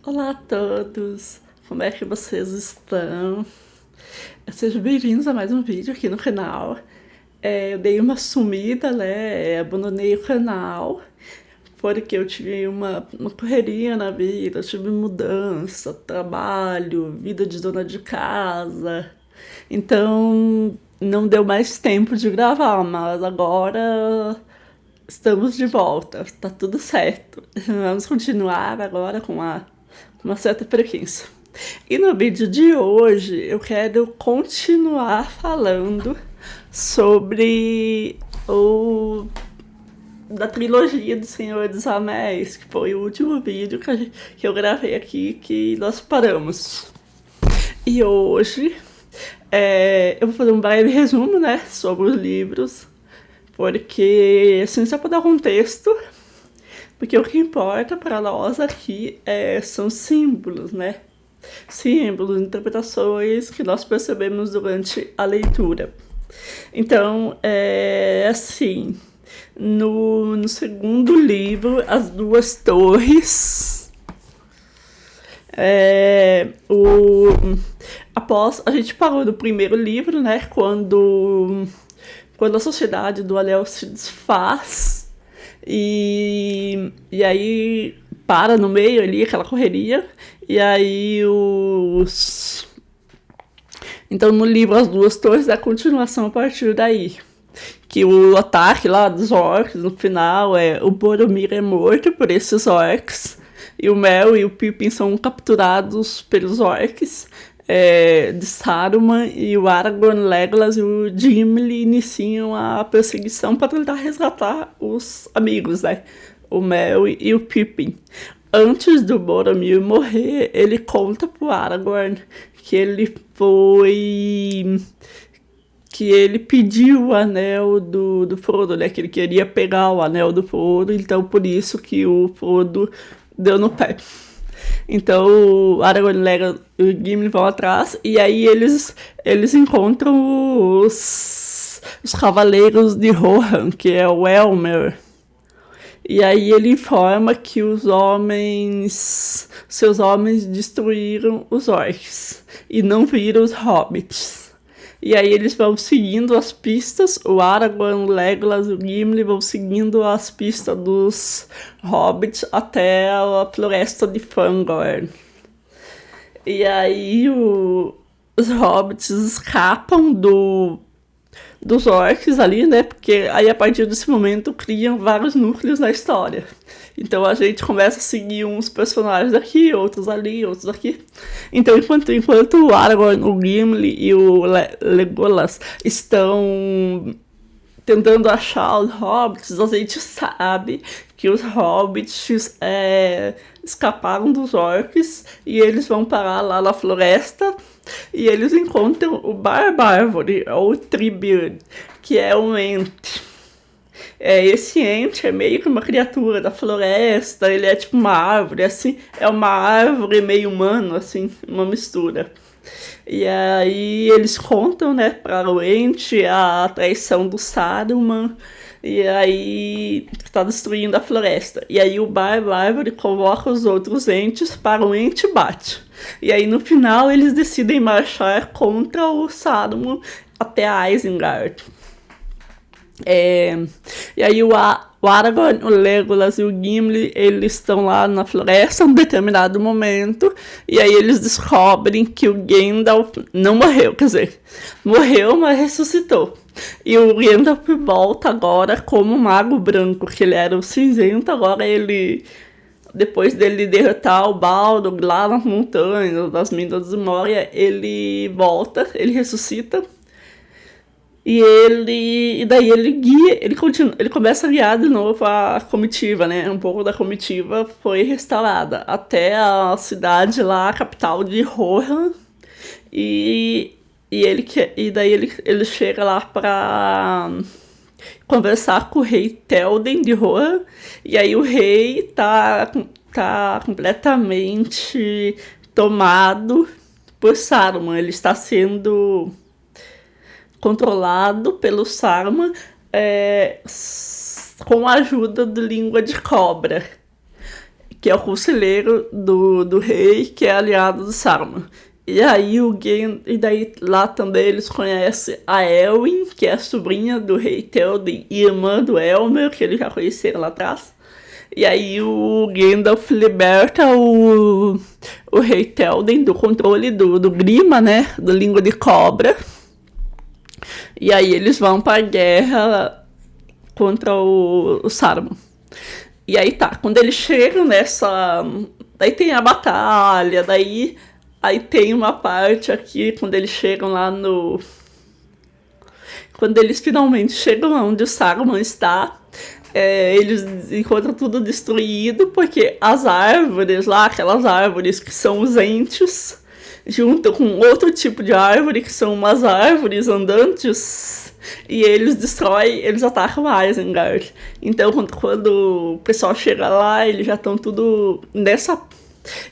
Olá a todos, como é que vocês estão? Sejam bem-vindos a mais um vídeo aqui no canal. Eu dei uma sumida, né? Abandonei o canal porque eu tive uma correria na vida, eu tive mudança, trabalho, vida de dona de casa. Então não deu mais tempo de gravar, mas agora estamos de volta, tá tudo certo. Vamos continuar agora com uma certa frequência. E no vídeo de hoje eu quero continuar falando sobre o da trilogia do Senhor dos Anéis, que foi o último vídeo que eu gravei aqui, que nós paramos. E hoje eu vou fazer um breve resumo, né, sobre os livros, porque assim, só para dar contexto, porque o que importa para nós aqui são símbolos, né? Símbolos, interpretações que nós percebemos durante a leitura. Então, assim, no segundo livro, As Duas Torres, após a gente parou no primeiro livro, né, quando a sociedade do Anel se desfaz e aí para no meio ali aquela correria, e aí então no livro As Duas Torres é a continuação a partir daí, que o ataque lá dos orcs no final o Boromir é morto por esses orcs e o Merry e o Pippin são capturados pelos orcs de Saruman, e o Aragorn, Legolas e o Gimli iniciam a perseguição para tentar resgatar os amigos, né? O Merry e o Pippin. Antes do Boromir morrer, ele conta pro Aragorn que ele pediu o anel do Frodo, né? Que ele queria pegar o anel do Frodo, então por isso que o Frodo deu no pé. Então o Aragorn, Legolas e o Gimli vão atrás, e aí eles encontram os Cavaleiros de Rohan, que é o Elmer. E aí ele informa que seus homens destruíram os orcs e não viram os hobbits. E aí eles vão seguindo as pistas, o Aragorn, o Legolas e o Gimli vão seguindo as pistas dos hobbits até a floresta de Fangorn. E aí os hobbits escapam dos orcs ali, né? Porque aí a partir desse momento criam vários núcleos na história. Então a gente começa a seguir uns personagens aqui, outros ali, outros aqui. Então enquanto o Aragorn, o Gimli e o Legolas estão tentando achar os hobbits, a gente sabe que os hobbits escaparam dos orcs e eles vão parar lá na floresta. E eles encontram o Barbárvore, ou Treebeard, que é um ente. Esse ente é meio que uma criatura da floresta, ele é tipo uma árvore, assim, é uma árvore meio humano, assim, uma mistura. E aí eles contam, né, para o ente a traição do Saruman, e aí está destruindo a floresta. E aí o Barbárvore convoca os outros entes para o ente bate. E aí no final eles decidem marchar contra o Saruman até Isengard. E aí o Aragorn, o Legolas e o Gimli, eles estão lá na floresta em um determinado momento, e aí eles descobrem que o Gandalf não morreu, quer dizer, morreu, mas ressuscitou. E o Gandalf volta agora como Mago Branco, que ele era o cinzento, agora ele, depois dele derrotar o Balrog lá nas montanhas, nas Minas de Moria, ele volta, ele ressuscita. E daí ele guia, ele começa a guiar de novo a comitiva, né? Um pouco da comitiva foi restaurada até a cidade lá, a capital de Rohan. E daí ele chega lá para conversar com o rei Théoden de Rohan. E aí o rei tá completamente tomado por Saruman. Ele está sendo controlado pelo Saruman com a ajuda de Língua de Cobra, que é o conselheiro do rei, que é aliado do Saruman. E aí e daí lá também eles conhecem a Elwyn, que é a sobrinha do rei Théoden e irmã do Elmer, que eles já conheceram lá atrás. E aí o Gandalf liberta o rei Théoden do controle do Grima, né? Da língua de cobra. E aí eles vão pra guerra contra o Saruman. E aí tá, quando eles chegam nessa... Daí tem a batalha, Aí tem uma parte aqui, quando eles chegam lá no... Quando eles finalmente chegam onde o Saruman está, eles encontram tudo destruído, porque as árvores lá, aquelas árvores que são os entes, junto com outro tipo de árvore, que são umas árvores andantes, e eles destroem, eles atacam Isengard. Então, quando o pessoal chega lá, eles já estão tudo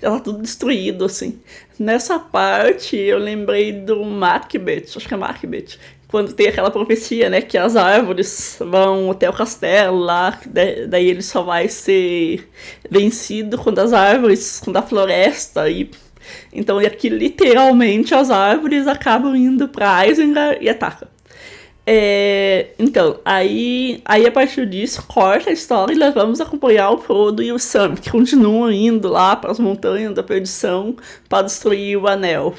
já tá tudo destruído, assim. Nessa parte, eu lembrei do Macbeth, acho que é Macbeth, quando tem aquela profecia, né, que as árvores vão até o castelo lá, daí ele só vai ser vencido quando a floresta então aqui literalmente as árvores acabam indo pra Isengard e atacam. Então, aí a partir disso, corta a história e nós vamos acompanhar o Frodo e o Sam, que continuam indo lá para as montanhas da perdição para destruir o anel.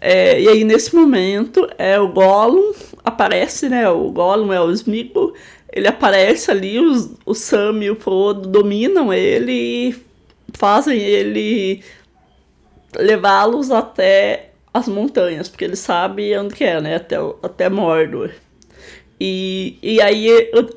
E aí, nesse momento, o Gollum aparece, né? O Gollum é o Sméagol, ele aparece ali, o Sam e o Frodo dominam ele e fazem ele levá-los até as montanhas, porque ele sabe onde que é, né? Até Mordor. E aí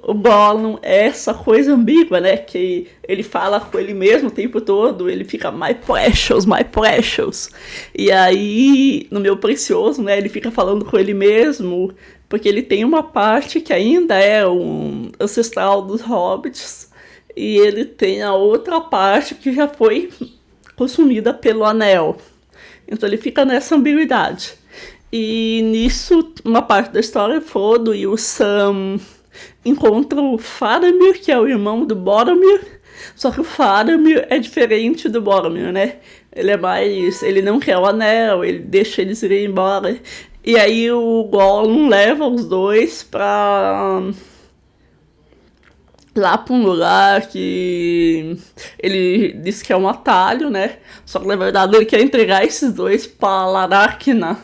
o Gollum é essa coisa ambígua, né? Que ele fala com ele mesmo o tempo todo, ele fica my precious, my precious. E aí, no meu precioso, né? Ele fica falando com ele mesmo, porque ele tem uma parte que ainda é um ancestral dos hobbits, e ele tem a outra parte que já foi consumida pelo anel. Então ele fica nessa ambiguidade. E nisso, uma parte da história, Frodo e o Sam encontram o Faramir, que é o irmão do Boromir. Só que o Faramir é diferente do Boromir, né? Ele não quer o anel, ele deixa eles irem embora. E aí o Gollum leva os dois lá pra um lugar que ele diz que é um atalho, né? Só que na verdade ele quer entregar esses dois pra Laracna,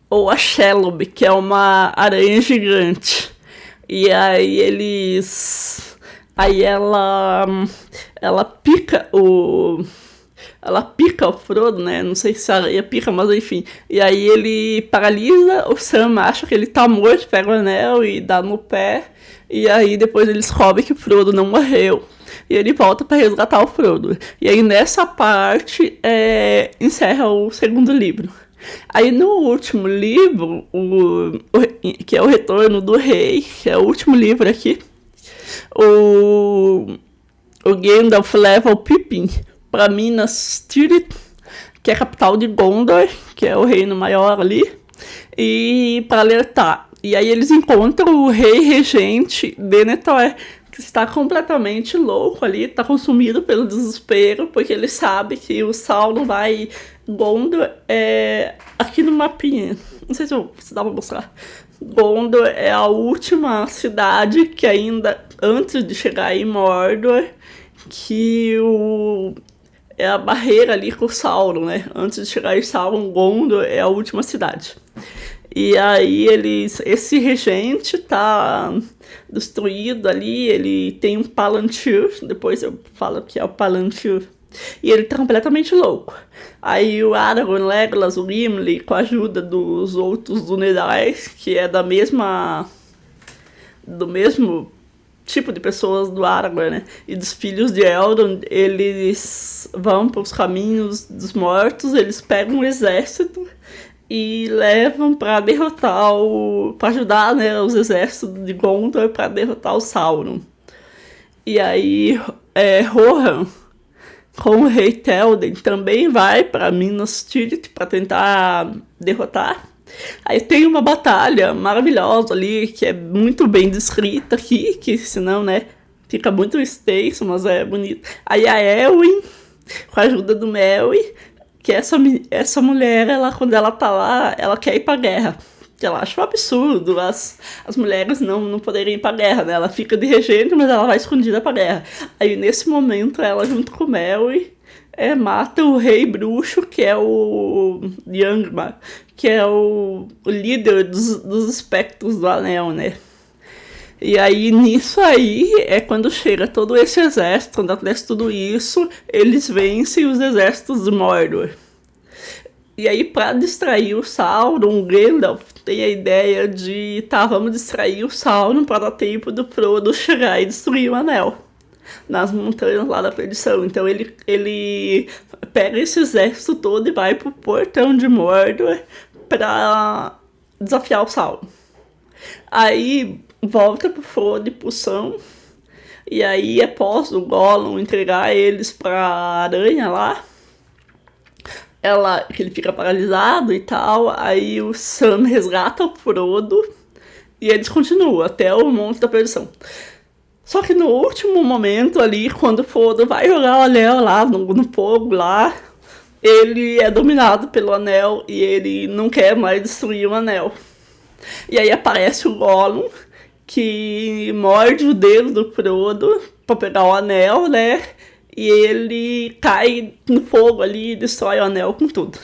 ou a Shelob, que é uma aranha gigante. E aí ela pica o Frodo, né? Não sei se a aranha pica, mas enfim. E aí ele paralisa, o Sam acha que ele tá morto, pega o anel e dá no pé. E aí depois ele descobre que o Frodo não morreu. E ele volta para resgatar o Frodo. E aí nessa parte encerra o segundo livro. Aí no último livro, que é o Retorno do Rei, que é o último livro aqui, o Gandalf leva o Pippin para Minas Tirith, que é a capital de Gondor, que é o reino maior ali, e para alertar. E aí eles encontram o rei regente Denethor, que está completamente louco ali, está consumido pelo desespero, porque ele sabe que o Sauron vai... Gondor é... Aqui no mapinha, não sei se dá pra mostrar. Gondor é a última cidade que ainda, antes de chegar em Mordor, que é a barreira ali com o Sauron, né? Antes de chegar em Sauron, Gondor é a última cidade. E aí esse regente tá destruído ali, ele tem um Palantir, depois eu falo que é o Palantir, e ele tá completamente louco. Aí o Aragorn, Legolas, o Gimli, com a ajuda dos outros Dunedain, que é do mesmo tipo de pessoas do Aragorn, né? E dos filhos de Elrond, eles vão para os caminhos dos mortos, eles pegam um exército e levam para derrotar para ajudar, né, os exércitos de Gondor para derrotar o Sauron. E aí Rohan, com o rei Théoden, também vai para Minas Tirith para tentar derrotar. Aí tem uma batalha maravilhosa ali, que é muito bem descrita aqui, que senão, né, Fica muito extenso, mas é bonito. Aí a Elwyn, com a ajuda do Merry, que essa mulher, ela, quando ela tá lá, ela quer ir pra guerra. Que ela acha um absurdo as mulheres não poderem ir pra guerra, né? Ela fica de regente, mas ela vai escondida pra guerra. Aí nesse momento, ela junto com o Merry mata o rei bruxo, que é o Youngmar, que é o líder dos espectros do anel, né? E aí, nisso aí, é quando chega todo esse exército, quando acontece tudo isso, eles vencem os exércitos de Mordor. E aí, pra distrair o Sauron, o Gandalf tem a ideia de, vamos distrair o Sauron para dar tempo do Frodo chegar e destruir o Anel nas montanhas lá da perdição. Então ele pega esse exército todo e vai pro portão de Mordor pra desafiar o Sauron. Aí volta pro Frodo e pro Sam, e aí após o Gollum entregar eles pra aranha lá, que ele fica paralisado e tal, aí o Sam resgata o Frodo e eles continuam até o Monte da Perdição. Só que no último momento ali, quando o Frodo vai jogar o anel lá no fogo lá, ele é dominado pelo anel e ele não quer mais destruir o anel. E aí aparece o Gollum, que morde o dedo do Frodo pra pegar o anel, né? E ele cai no fogo ali e destrói o anel com tudo.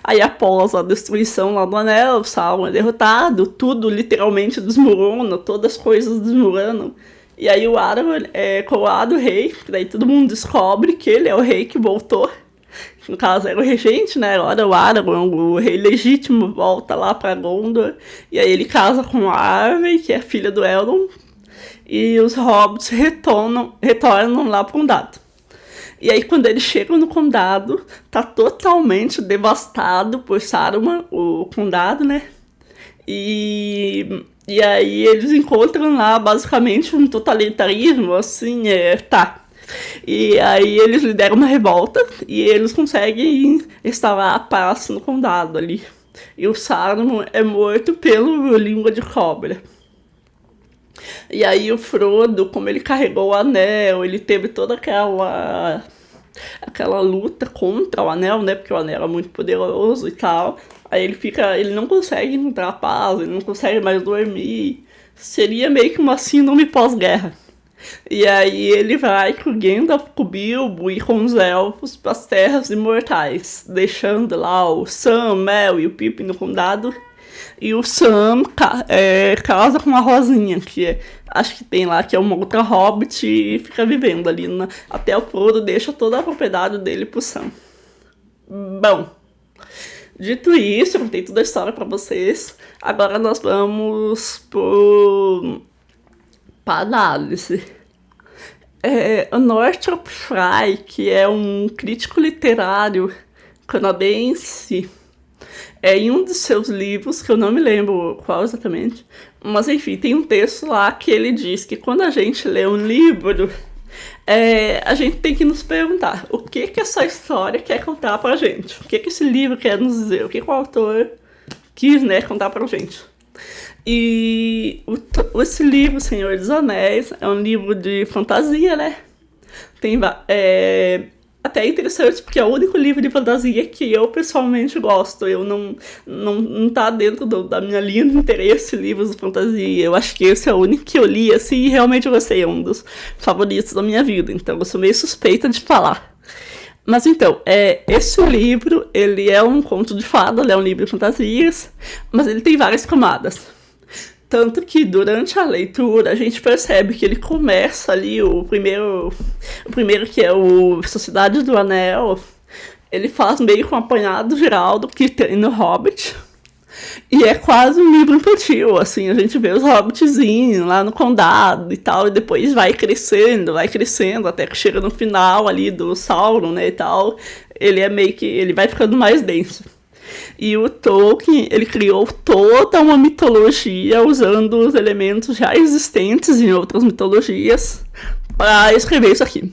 Aí após a destruição lá do anel, o Sauron é derrotado, tudo literalmente desmorona, todas as coisas desmoronam. E aí o Aragorn é coroado rei, daí todo mundo descobre que ele é o rei que voltou. No caso era o regente, né? Agora o Aragorn, o rei legítimo, volta lá pra Gondor. E aí ele casa com a Arwen, que é filha do Elrond. E os hobbits retornam lá pro condado. E aí quando eles chegam no condado, tá totalmente devastado por Saruman, o condado, né? E aí eles encontram lá basicamente um totalitarismo, assim, E aí eles lideram uma revolta e eles conseguem instalar a paz no condado ali. E o Saruman é morto pelo Língua de Cobra. E aí o Frodo, como ele carregou o anel, ele teve toda aquela luta contra o anel, né? Porque o anel é muito poderoso e tal. Aí ele não consegue entrar a paz, ele não consegue mais dormir. Seria meio que uma síndrome pós-guerra. E aí ele vai com o Gandalf, com o Bilbo e com os elfos para as Terras Imortais, deixando lá o Sam, o Mel e o Pippin no condado. E o Sam casa com a Rosinha, acho que tem lá, que é uma outra hobbit, e fica vivendo ali. Até o Frodo deixa toda a propriedade dele pro Sam. Bom, dito isso, eu contei toda a história pra vocês. Agora nós vamos pra análise. O Northrop Frye, que é um crítico literário canadense, em um dos seus livros, que eu não me lembro qual exatamente, mas enfim, tem um texto lá que ele diz que quando a gente lê um livro, a gente tem que nos perguntar o que essa história quer contar pra gente, o que esse livro quer nos dizer, o que o autor quis, né, contar pra gente. E esse livro, Senhor dos Anéis, é um livro de fantasia, né? Tem até interessante, porque é o único livro de fantasia que eu pessoalmente gosto. Eu não tá dentro da minha linha de interesse livros de fantasia. Eu acho que esse é o único que eu li, assim, e realmente eu gostei. É um dos favoritos da minha vida, então eu sou meio suspeita de falar. Mas então, esse livro, ele é um conto de fada, ele é um livro de fantasias, mas ele tem várias camadas. Tanto que durante a leitura a gente percebe que ele começa ali, o primeiro que é o Sociedade do Anel, ele faz meio que um apanhado geral do que tem no Hobbit. E é quase um livro infantil, assim, a gente vê os hobbitzinhos lá no condado e tal, e depois vai crescendo, até que chega no final ali do Sauron, né, e tal, ele vai ficando mais denso. E o Tolkien, ele criou toda uma mitologia usando os elementos já existentes em outras mitologias para escrever isso aqui.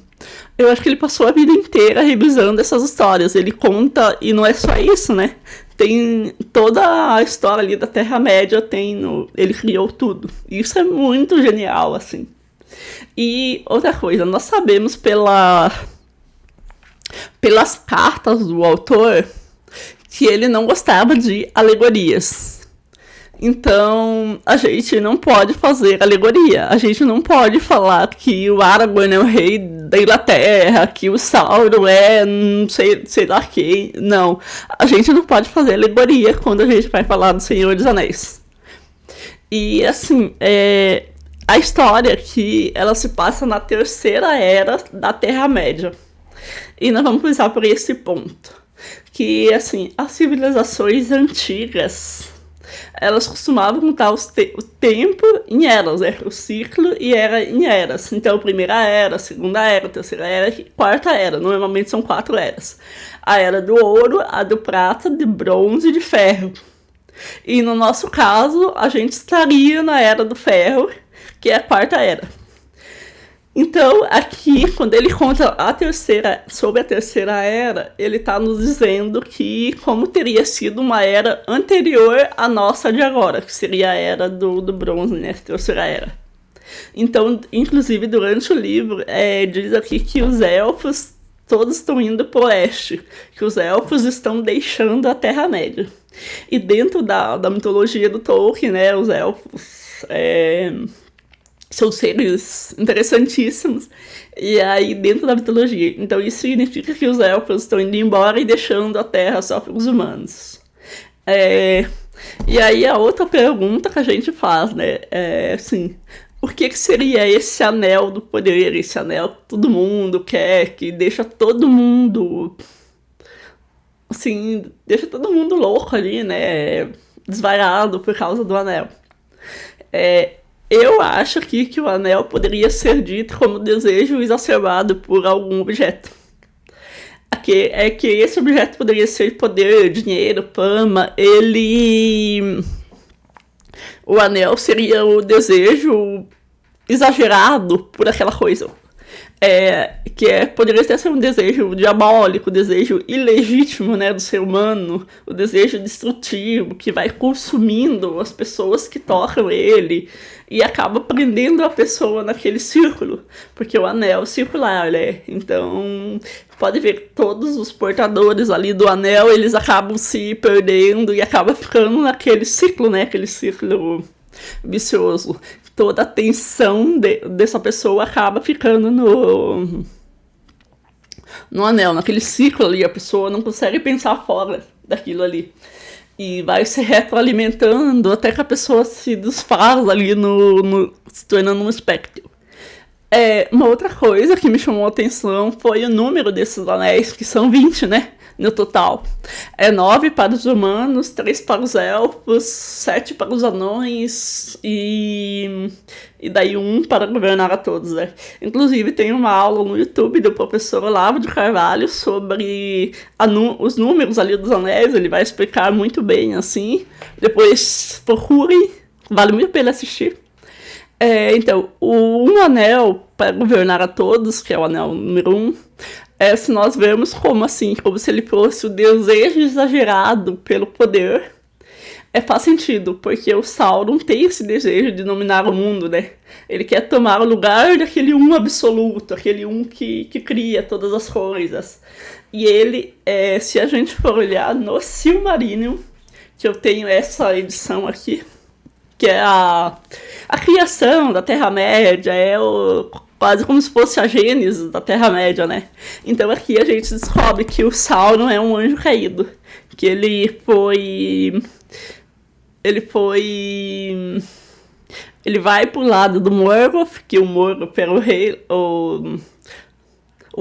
Eu acho que ele passou a vida inteira revisando essas histórias. Ele conta, e não é só isso, né? Tem toda a história ali da Terra-média, ele criou tudo. Isso é muito genial, assim. E outra coisa, nós sabemos pelas cartas do autor que ele não gostava de alegorias. Então, a gente não pode fazer alegoria. A gente não pode falar que o Aragorn é o rei da Inglaterra, que o Sauron é não sei lá quem. Não. A gente não pode fazer alegoria quando a gente vai falar do Senhor dos Anéis. E, assim, a história aqui, ela se passa na terceira era da Terra-média. E nós vamos começar por esse ponto. Que, assim, as civilizações antigas, elas costumavam contar o tempo em eras, né? O ciclo e era em eras. Então, primeira era, segunda era, terceira era e quarta era. Normalmente são 4 eras. A era do ouro, a do prata, de bronze e de ferro. E no nosso caso, a gente estaria na era do ferro, que é a quarta era. Então, aqui, quando ele conta sobre a terceira era, ele está nos dizendo que como teria sido uma era anterior à nossa de agora, que seria a era do bronze, né? A terceira era. Então, inclusive, durante o livro, diz aqui que os elfos todos estão indo para o oeste, que os elfos estão deixando a Terra-média. E dentro da mitologia do Tolkien, né, os elfos são seres interessantíssimos, e aí dentro da mitologia. Então isso significa que os elfos estão indo embora e deixando a Terra só para os humanos. E aí a outra pergunta que a gente faz, né, assim, o que seria esse anel do poder, esse anel que todo mundo quer, que deixa todo mundo, assim, deixa todo mundo louco ali, né, desvairado por causa do anel. Eu acho aqui que o anel poderia ser dito como desejo exacerbado por algum objeto. Que esse objeto poderia ser poder, dinheiro, fama. O anel seria o desejo exagerado por aquela coisa. Poderia até ser um desejo diabólico, desejo ilegítimo, né, do ser humano, o desejo destrutivo que vai consumindo as pessoas que tocam ele e acaba prendendo a pessoa naquele círculo, porque o anel é circular, né? Então pode ver, todos os portadores ali do anel, eles acabam se perdendo e acabam ficando naquele ciclo, né, aquele círculo vicioso. Toda a tensão dessa pessoa acaba ficando no anel, naquele ciclo ali. A pessoa não consegue pensar fora daquilo ali. E vai se retroalimentando até que a pessoa se desfaz ali, se tornando um espectro. Uma outra coisa que me chamou a atenção foi o número desses anéis, que são 20, né? No total. 9 para os humanos, 3 para os elfos, 7 para os anões e daí 1 para governar a todos, né? Inclusive tem uma aula no YouTube do professor Olavo de Carvalho sobre os números ali dos anéis, ele vai explicar muito bem, assim. Depois procurem, vale muito a pena assistir. Então, um anel para governar a todos, que é o anel número 1, se nós vemos como se ele fosse o desejo exagerado pelo poder, faz sentido, porque o Sauron tem esse desejo de dominar o mundo, né? Ele quer tomar o lugar daquele um absoluto, aquele um que cria todas as coisas. E ele, se a gente for olhar no Silmarillion, que eu tenho essa edição aqui, que é a criação da Terra-média, quase como se fosse a gênese da Terra-média, né? Então aqui a gente descobre que o Sauron é um anjo caído, que ele vai pro lado do Morgoth, que o Morgoth era o rei, o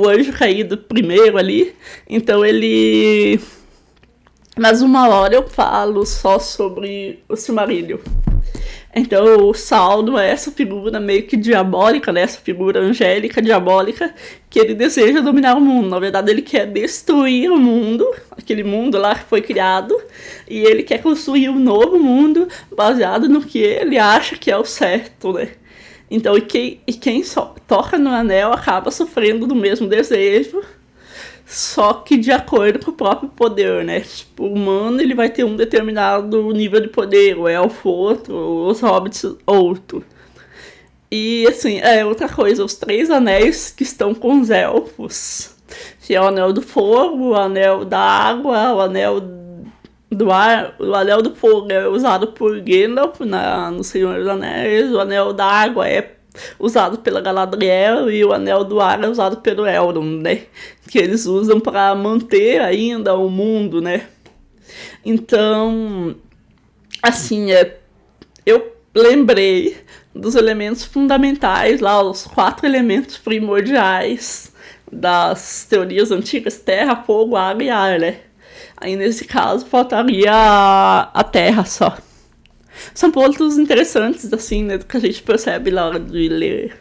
anjo caído primeiro ali. Então mas uma hora eu falo só sobre o Silmarillion. Então o Sauron é essa figura meio que diabólica, né? Essa figura angélica, diabólica, que ele deseja dominar o mundo. Na verdade, ele quer destruir o mundo, aquele mundo lá que foi criado, e ele quer construir um novo mundo baseado no que ele acha que é o certo, né? Então, quem só toca no anel acaba sofrendo do mesmo desejo, só que de acordo com o próprio poder, né? Tipo, o humano, ele vai ter um determinado nível de poder, o elfo outro, os hobbits outro. E assim, outra coisa, os 3 anéis que estão com os elfos, que é o anel do fogo, o anel da água, o anel do ar. O anel do fogo é usado por Gandalf no Senhor dos Anéis, o anel da água é usado pela Galadriel e o anel do ar é usado pelo Elrond, né? Que eles usam para manter ainda o mundo, né? Então, assim, eu lembrei dos elementos fundamentais lá, os 4 elementos primordiais das teorias antigas: terra, fogo, água e ar, né? Aí nesse caso faltaria a terra só. São pontos interessantes, assim, né, do que a gente percebe na hora de ler.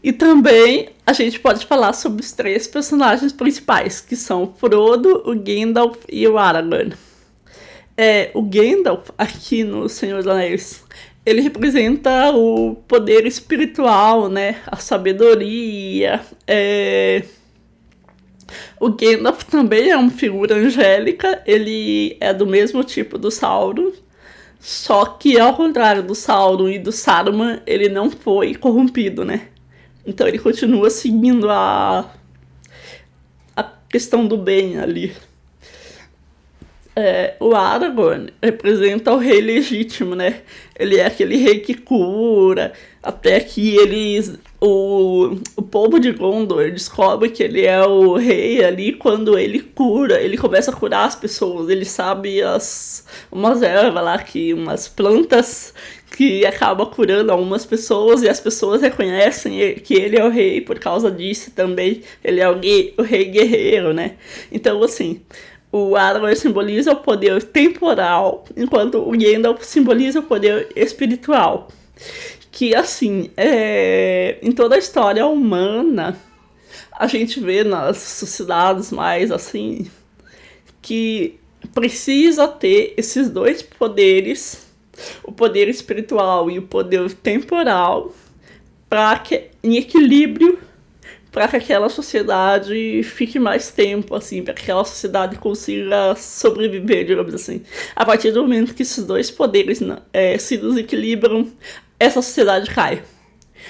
E também a gente pode falar sobre os 3 personagens principais, que são o Frodo, o Gandalf e o Aragorn. O Gandalf, aqui no Senhor dos Anéis, ele representa o poder espiritual, né, a sabedoria. O Gandalf também é uma figura angélica, ele é do mesmo tipo do Sauron, só que ao contrário do Sauron e do Saruman, ele não foi corrompido, né? Então ele continua seguindo a questão do bem ali. O Aragorn representa o rei legítimo, né? Ele é aquele rei que cura, até que o povo de Gondor descobre que ele é o rei ali quando ele cura, ele começa a curar as pessoas, ele sabe umas ervas lá, umas plantas que acabam curando algumas pessoas e as pessoas reconhecem que ele é o rei por causa disso também, ele é o rei guerreiro, né? Então, assim, o Aragorn simboliza o poder temporal, enquanto o Gandalf simboliza o poder espiritual. Que, assim, em toda a história humana, a gente vê nas sociedades mais, assim, que precisa ter esses 2 poderes, o poder espiritual e o poder temporal, em equilíbrio, para que aquela sociedade fique mais tempo, assim, para que aquela sociedade consiga sobreviver, digamos assim. A partir do momento que esses 2 poderes se desequilibram, essa sociedade cai.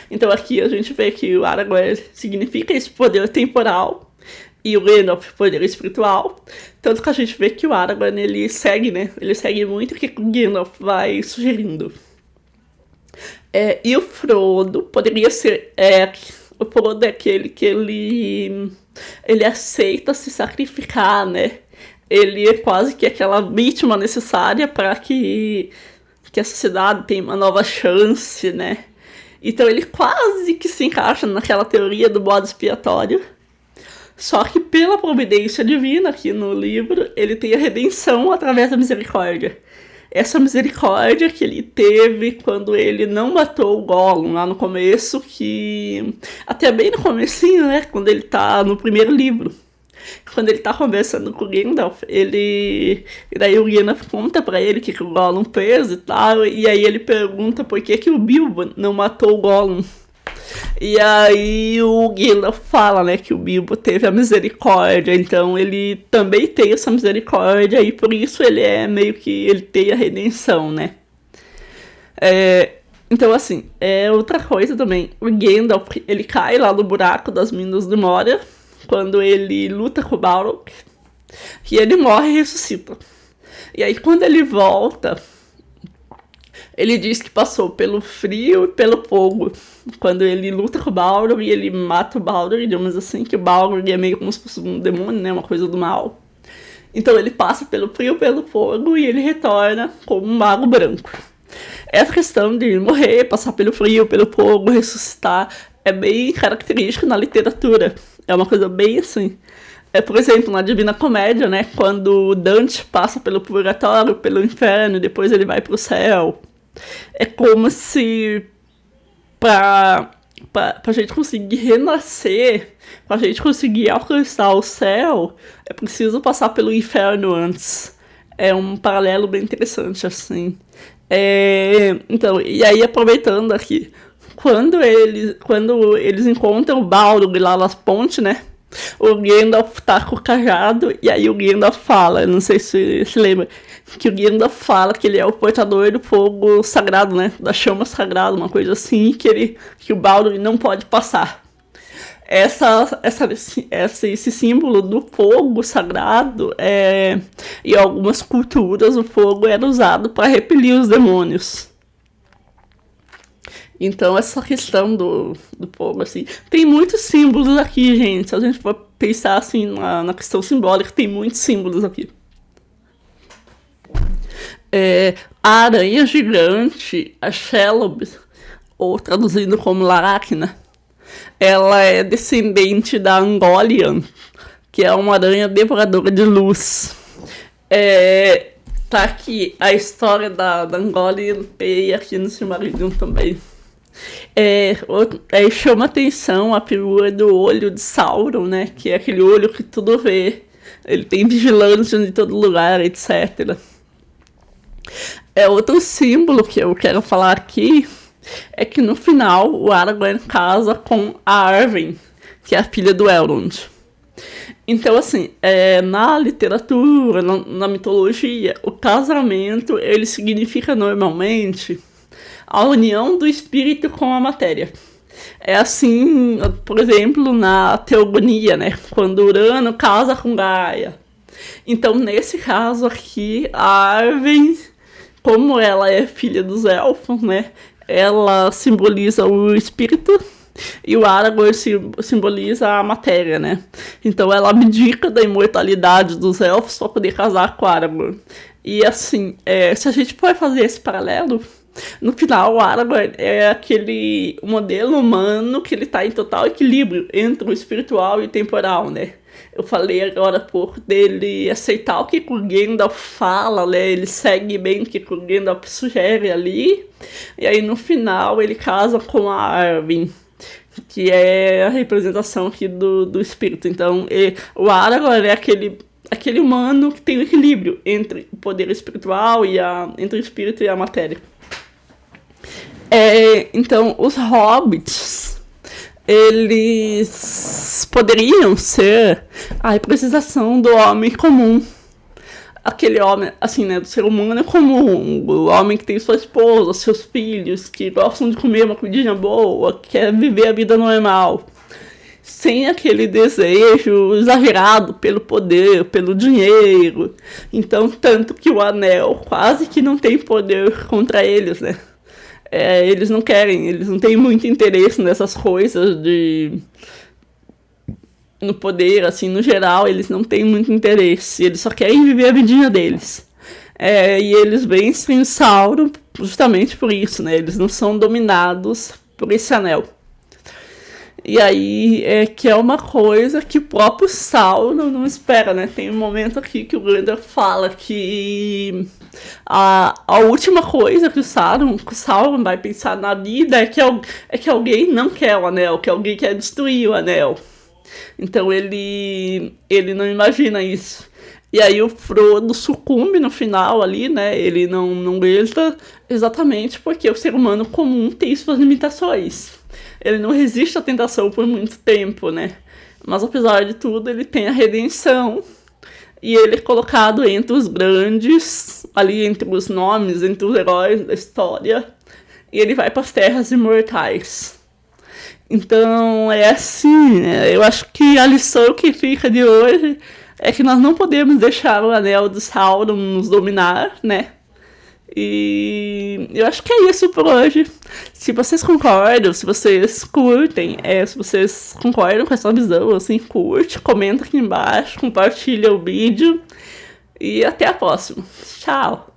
Então aqui a gente vê que o Aragorn significa esse poder temporal e o Gandalf poder espiritual. Tanto que a gente vê que o Aragorn, ele segue, né? Ele segue muito o que o Gandalf vai sugerindo. E o Frodo poderia ser... o Frodo é aquele que ele aceita se sacrificar, né? Ele é quase que aquela vítima necessária para que a sociedade tenha uma nova chance, né? Então ele quase que se encaixa naquela teoria do bode expiatório. Só que pela providência divina aqui no livro, ele tem a redenção através da misericórdia. Essa misericórdia que ele teve quando ele não matou o Gollum lá no começo, até bem no comecinho, né? Quando ele tá no primeiro livro. Quando ele tá conversando com o Gandalf, e daí o Gandalf conta pra ele que o Gollum fez e tal, e aí ele pergunta por que o Bilbo não matou o Gollum. E aí o Gandalf fala, né, que o Bilbo teve a misericórdia, então ele também tem essa misericórdia e por isso ele meio que ele tem a redenção, né. Então, assim, outra coisa também, o Gandalf, ele cai lá no buraco das Minas de Moria, quando ele luta com o Balrog, e ele morre e ressuscita. E aí, quando ele volta, ele diz que passou pelo frio e pelo fogo. Quando ele luta com o Balrog e ele mata o Balrog, digamos assim, que o Balrog é meio como se fosse um demônio, né, uma coisa do mal. Então ele passa pelo frio e pelo fogo e ele retorna como um mago branco. Essa questão de morrer, passar pelo frio, pelo fogo, ressuscitar, é bem característica na literatura. É uma coisa bem assim. Por exemplo, na Divina Comédia, né? Quando Dante passa pelo purgatório, pelo inferno, e depois ele vai pro céu. É como se pra gente conseguir renascer, pra gente conseguir alcançar o céu, é preciso passar pelo inferno antes. É um paralelo bem interessante, assim. Então, e aí aproveitando aqui, quando eles encontram o Balrog lá nas pontes, né? O Gandalf tá com o cajado e aí o Gandalf fala, não sei se lembra, que o Gandalf fala que ele é o portador do fogo sagrado, né? Da chama sagrada, uma coisa assim, que o Baldur não pode passar. Esse símbolo do fogo sagrado, em algumas culturas o fogo era usado para repelir os demônios. Então, essa questão do fogo, assim, tem muitos símbolos aqui, gente. Se a gente for pensar, assim, na questão simbólica, tem muitos símbolos aqui. A aranha gigante, a Shelob, ou traduzindo como Laracna, ela é descendente da Ungoliant, que é uma aranha devoradora de luz. Tá aqui a história da Ungoliant e aqui no Silmarillion também. Chama atenção a figura do olho de Sauron, né? Que é aquele olho que tudo vê. Ele tem vigilância em todo lugar, etc. Outro símbolo que eu quero falar aqui é que no final o Aragorn casa com a Arwen, que é a filha do Elrond. Então, assim, na literatura, na mitologia, o casamento, ele significa normalmente a união do espírito com a matéria. É assim, por exemplo, na teogonia, né? Quando Urano casa com Gaia. Então, nesse caso aqui, a Arwen, como ela é filha dos elfos, né? Ela simboliza o espírito e o Aragorn simboliza a matéria, né? Então ela abdica da imortalidade dos elfos para poder casar com Aragorn. E assim, se a gente for fazer esse paralelo, no final o Aragorn é aquele modelo humano que ele está em total equilíbrio entre o espiritual e o temporal, né? Eu falei agora há pouco dele aceitar o que o Gandalf fala, né? Ele segue bem o que o Gandalf sugere ali. E aí no final ele casa com a Arwen, que é a representação aqui do espírito. Então o Aragorn é aquele humano que tem o equilíbrio entre o poder espiritual entre o espírito e a matéria. Então os hobbits, eles poderiam ser a representação do homem comum. Aquele homem, assim, né, do ser humano comum, o homem que tem sua esposa, seus filhos, que gostam de comer uma comidinha boa, que quer viver a vida normal, sem aquele desejo exagerado pelo poder, pelo dinheiro. Então, tanto que o anel quase que não tem poder contra eles, né? Eles não querem, eles não têm muito interesse nessas coisas no poder, assim, no geral, eles não têm muito interesse, eles só querem viver a vidinha deles. E eles vencem Sauron justamente por isso, né? Eles não são dominados por esse anel. E aí que é uma coisa que o próprio Sauron não espera, né? Tem um momento aqui que o Gandalf fala que a última coisa que o Sauron vai pensar na vida é que alguém não quer o anel, que alguém quer destruir o anel. Então ele não imagina isso. E aí o Frodo sucumbe no final ali, né? Ele não aguenta exatamente porque o ser humano comum tem suas limitações. Ele não resiste à tentação por muito tempo, né? Mas apesar de tudo, ele tem a redenção. E ele é colocado entre os grandes, ali entre os nomes, entre os heróis da história. E ele vai para as terras imortais. Então, assim, eu acho que a lição que fica de hoje é que nós não podemos deixar o anel do Sauron nos dominar, né? E eu acho que é isso por hoje. Se vocês concordam, se vocês curtem, se vocês concordam com essa visão, assim, curte, comenta aqui embaixo, compartilha o vídeo e até a próxima. Tchau!